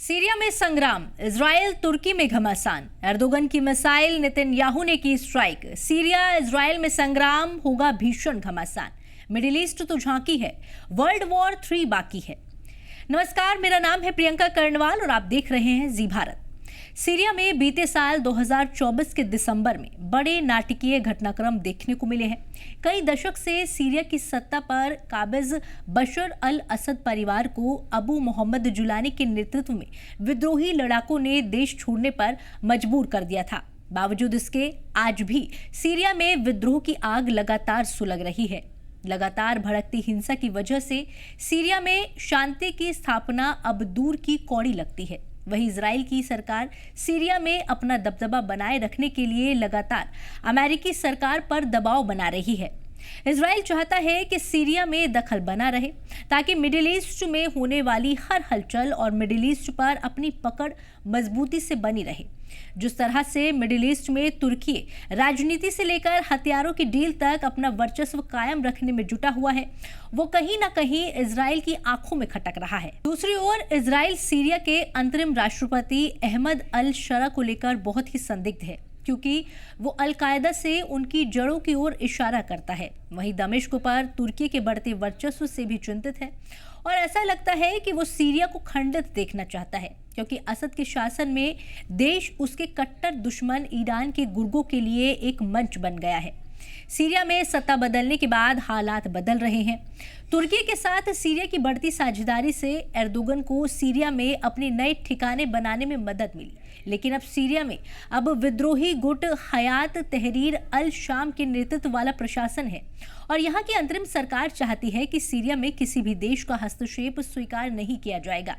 Syria में संग्राम, Israel तुर्की में घमासान, एर्दोगन की मिसाइल, नेतन्याहू ने की स्ट्राइक। सीरिया इजराइल में संग्राम, होगा भीषण घमासान। मिडिल ईस्ट तो झांकी है, वर्ल्ड वॉर 3 बाकी है। नमस्कार, मेरा नाम है प्रियंका कर्णवाल और आप देख रहे हैं जी भारत। सीरिया में बीते साल 2024 के दिसंबर में बड़े नाटकीय घटनाक्रम देखने को मिले हैं। कई दशक से सीरिया की सत्ता पर काबिज बशर अल असद परिवार को अबू मोहम्मद जुलानी के नेतृत्व में विद्रोही लड़ाकों ने देश छोड़ने पर मजबूर कर दिया था। बावजूद इसके आज भी सीरिया में विद्रोह की आग लगातार सुलग रही है। लगातार भड़कती हिंसा की वजह से सीरिया में शांति की स्थापना अब दूर की कौड़ी लगती है। वहीं इजराइल की सरकार सीरिया में अपना दबदबा बनाए रखने के लिए लगातार अमेरिकी सरकार पर दबाव बना रही है। इजराइल चाहता है कि सीरिया में दखल बना रहे ताकि मिडिल ईस्ट में होने वाली हर हलचल और मिडिल ईस्ट पर अपनी पकड़ मजबूती से बनी रहे। जिस तरह से मिडिल ईस्ट में तुर्की राजनीति से लेकर हथियारों की डील तक अपना वर्चस्व कायम रखने में जुटा हुआ है, वो कहीं ना कहीं इजराइल की आंखों में खटक रहा है। दूसरी ओर इजराइल सीरिया के अंतरिम राष्ट्रपति अहमद अल शरा को लेकर बहुत ही संदिग्ध है, क्योंकि वो अल कायदा से उनकी जड़ों की ओर इशारा करता है। वहीं दमिश्क पर तुर्की के बढ़ते वर्चस्व से भी चिंतित है और ऐसा लगता है कि वो सीरिया को खंडित देखना चाहता है, क्योंकि असद के शासन में देश उसके कट्टर दुश्मन ईरान के गुर्गों के लिए एक मंच बन गया है। सीरिया में सत्ता बदलने के बाद हालात बदल रहे हैं। तुर्की के साथ सीरिया की बढ़ती साझेदारी से एर्दोगन को सीरिया में अपने नए ठिकाने बनाने में मदद मिली, लेकिन अब सीरिया में विद्रोही गुट हयात तहरीर अल शाम के नेतृत्व वाला प्रशासन है और यहाँ की अंतरिम सरकार चाहती है कि सीरिया में किसी भी देश का हस्तक्षेप स्वीकार नहीं किया जाएगा,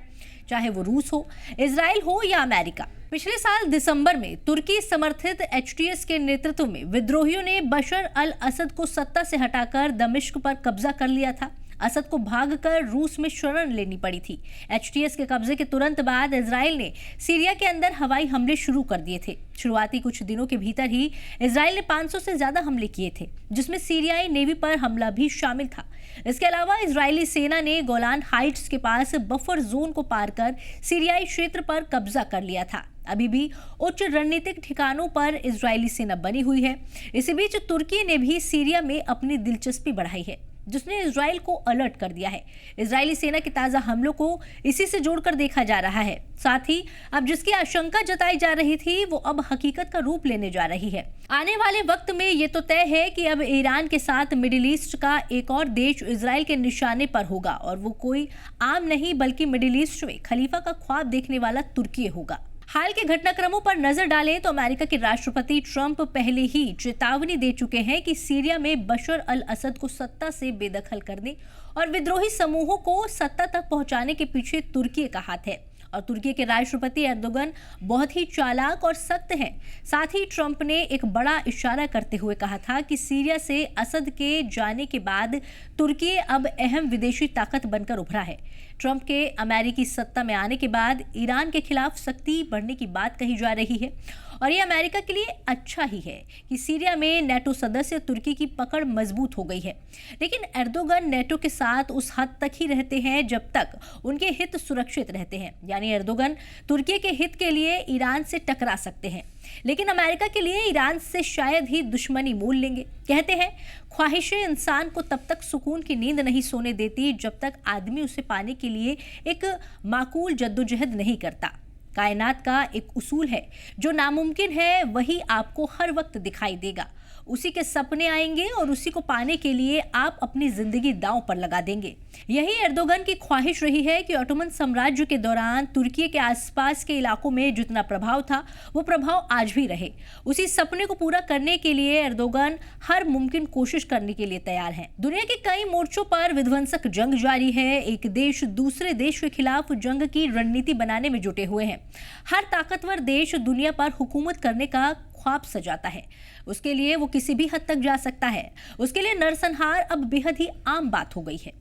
चाहे वो रूस हो, इजराइल हो या अमेरिका। पिछले साल दिसंबर में तुर्की समर्थित एचटीएस के नेतृत्व में विद्रोहियों ने बशर अल असद को सत्ता से हटाकर दमिश्क पर कब्जा कर लिया था। असद को भागकर रूस में शरण लेनी पड़ी थी। एचटीएस के कब्जे के तुरंत बाद इजराइल ने सीरिया के अंदर हवाई हमले शुरू कर दिए थे। शुरुआती कुछ दिनों के भीतर ही इजराइल ने 500 से ज्यादा हमले किए थे, जिसमें सीरियाई नेवी पर हमला भी शामिल था। इसके अलावा इजरायली सेना ने गोलान हाइट्स के पास बफर जोन को पार कर सीरियाई क्षेत्र पर कब्जा कर लिया था। अभी भी उच्च रणनीतिक ठिकानों पर इजरायली सेना बनी हुई है। इसी बीच तुर्की ने भी सीरिया में अपनी दिलचस्पी बढ़ाई है, जिसने इजराइल को अलर्ट कर दिया है। इजरायली सेना के ताजा हमलों को इसी से जोड़कर देखा जा रहा है। साथ ही अब जिसकी आशंका जताई जा रही थी वो अब हकीकत का रूप लेने जा रही है। आने वाले वक्त में ये तो तय है कि अब ईरान के साथ मिडिल ईस्ट का एक और देश इजराइल के निशाने पर होगा और वो कोई आम नहीं बल्कि मिडिल ईस्ट में खलीफा का ख्वाब देखने वाला तुर्की होगा। हाल के घटनाक्रमों पर नजर डालें तो अमेरिका के राष्ट्रपति ट्रंप पहले ही चेतावनी दे चुके हैं कि सीरिया में बशर अल असद को सत्ता से बेदखल करने और विद्रोही समूहों को सत्ता तक पहुंचाने के पीछे तुर्की का हाथ है और तुर्की के राष्ट्रपति एर्दोगन बहुत ही चालाक और सख्त हैं। साथ ही ट्रंप ने एक बड़ा इशारा करते हुए कहा था कि सीरिया से असद के जाने के बाद तुर्की अब अहम विदेशी ताकत बनकर उभरा है। ट्रंप के अमेरिकी सत्ता में आने के बाद ईरान के खिलाफ सख्ती बढ़ने की बात कही जा रही है और ये अमेरिका के लिए अच्छा ही है कि सीरिया में नेटो सदस्य तुर्की की पकड़ मजबूत हो गई है। लेकिन एर्दोगन नेटो के साथ उस हद तक ही रहते हैं जब तक उनके हित सुरक्षित रहते हैं, यानी एर्दोगन तुर्की के हित के लिए ईरान से टकरा सकते हैं, लेकिन अमेरिका के लिए ईरान से शायद ही दुश्मनी मोल लेंगे। कहते हैं ख्वाहिशें इंसान को तब तक सुकून की नींद नहीं सोने देती जब तक आदमी उसे पाने के लिए एक माकूल जद्दोजहद नहीं करता। कायनात का एक उसूल है, जो नामुमकिन है वही आपको हर वक्त दिखाई देगा। उसी के सपने आएंगे और उसी को पाने के लिए आप अपनी जिंदगी दांव पर लगा देंगे। यही एर्दोगन की ख्वाहिश रही है कि ऑटोमन साम्राज्य के दौरान तुर्की के आसपास के इलाकों में जितना प्रभाव था वो प्रभाव आज भी रहे। उसी सपने को पूरा करने के लिए एर्दोगन हर मुमकिन कोशिश करने के लिए तैयार हैं। दुनिया के कई मोर्चों पर विध्वंसक जंग जारी है। एक देश दूसरे देश के खिलाफ जंग की रणनीति बनाने में जुटे हुए हैं। हर ताकतवर देश दुनिया पर हुकूमत करने का ख्वाब सजाता है। उसके लिए वो किसी भी हद तक जा सकता है। उसके लिए नरसंहार अब बेहद ही आम बात हो गई है,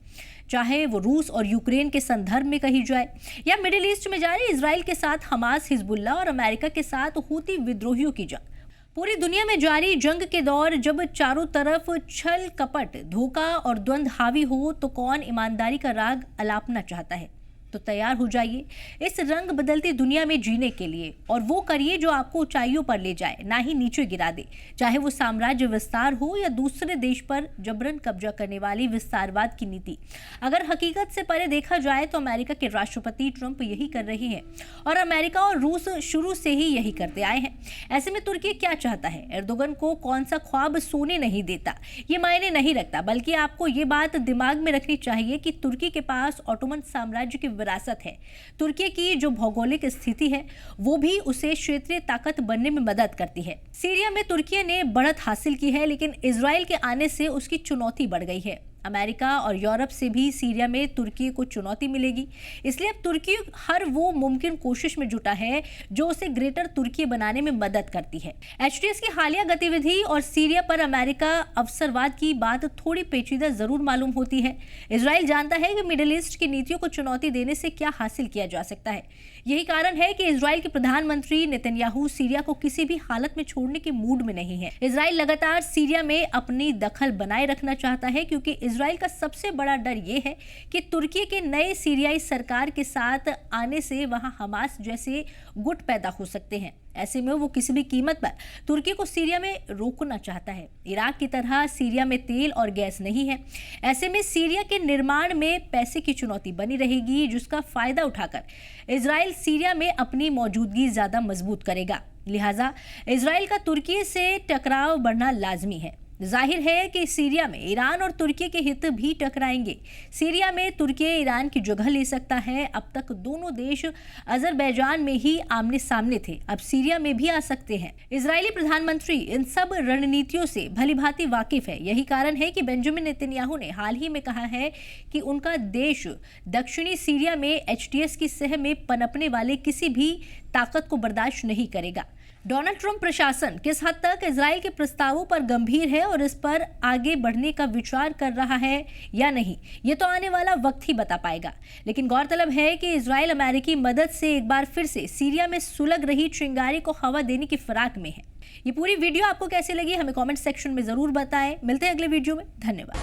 चाहे वो रूस और यूक्रेन के संदर्भ में कही जाए या मिडिल ईस्ट में जारी इजराइल के साथ हमास, हिजबुल्लाह और अमेरिका के साथ हूती विद्रोहियों की जंग। पूरी दुनिया में जारी जंग के दौर जब चारों तरफ छल कपट, धोखा और द्वंद्व हावी हो तो कौन ईमानदारी का राग अलापना चाहता है। तो तैयार हो जाइए इस रंग बदलती दुनिया में जीने के लिए, और वो करिए जो आपको ऊंचाइयों पर ले जाए, ना ही नीचे गिरा दे, चाहे वो साम्राज्य विस्तार हो या दूसरे देश पर जबरन कब्जा करने वाली विस्तारवाद की नीति। अगर हकीकत से परे देखा जाए तो अमेरिका के राष्ट्रपति ट्रंप यही कर रहे हैं और अमेरिका और रूस शुरू से ही यही करते आए हैं। ऐसे में तुर्की क्या चाहता है? एर्दोगन को कौन सा ख्वाब सोने नहीं देता, ये मायने नहीं रखता, बल्कि आपको ये बात दिमाग में रखनी चाहिए कि तुर्की के पास ऑटोमन साम्राज्य की विरासत है। तुर्की की जो भौगोलिक स्थिति है वो भी उसे क्षेत्रीय ताकत बनने में मदद करती है। सीरिया में तुर्की ने बढ़त हासिल की है, लेकिन इजराइल के आने से उसकी चुनौती बढ़ गई है। अमेरिका और यूरोप से भी सीरिया में तुर्की को चुनौती मिलेगी, इसलिए अब तुर्की हर वो मुमकिन कोशिश में जुटा है जो उसे ग्रेटर तुर्की बनाने में मदद करती है। एचटीएस की हालिया गतिविधि और सीरिया पर अमेरिका अवसरवाद की बात थोड़ी पेचीदा जरूर मालूम होती है। इजराइल जानता है कि मिडिल ईस्ट की नीतियों को चुनौती देने से क्या हासिल किया जा सकता है। यही कारण है कि इजराइल के प्रधानमंत्री नेतन्याहू सीरिया को किसी भी हालत में छोड़ने के मूड में नहीं है। इजराइल लगातार सीरिया में अपनी दखल बनाए रखना चाहता है, क्योंकि इजराइल का सबसे बड़ा डर यह है कि तुर्की के नए सीरियाई सरकार के साथ आने से वहां हमास जैसे गुट पैदा हो सकते हैं। ऐसे में वो किसी भी कीमत पर तुर्की को सीरिया में रोकना चाहता है। इराक की तरह सीरिया में तेल और गैस नहीं है। ऐसे में सीरिया के निर्माण में पैसे की चुनौती बनी रहेगी, जिसका फायदा उठाकर इजराइल सीरिया में अपनी मौजूदगी ज्यादा मजबूत करेगा। लिहाजा इजराइल का तुर्की से टकराव बढ़ना लाजमी है। जाहिर है कि सीरिया में ईरान और तुर्की के हित भी टकराएंगे। सीरिया में तुर्की ईरान की जगह ले सकता है। अब तक दोनों देश अजरबैजान में ही आमने सामने थे, अब सीरिया में भी आ सकते हैं। इजरायली प्रधानमंत्री इन सब रणनीतियों से भलीभांति वाकिफ है। यही कारण है कि बेंजामिन नेतन्याहू ने हाल ही में कहा है कि उनका देश दक्षिणी सीरिया में एचटीएस की सह में पनपने वाले किसी भी ताकत को बर्दाश्त नहीं करेगा। डोनाल्ड ट्रंप प्रशासन किस हद तक इजराइल के प्रस्तावों पर गंभीर है और इस पर आगे बढ़ने का विचार कर रहा है या नहीं, ये तो आने वाला वक्त ही बता पाएगा। लेकिन गौरतलब है कि इजराइल अमेरिकी मदद से एक बार फिर से सीरिया में सुलग रही चिंगारी को हवा देने की फिराक में है। ये पूरी वीडियो आपको कैसी लगी हमें कॉमेंट सेक्शन में जरूर बताएं। मिलते हैं अगले वीडियो में। धन्यवाद।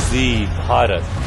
जी भारत।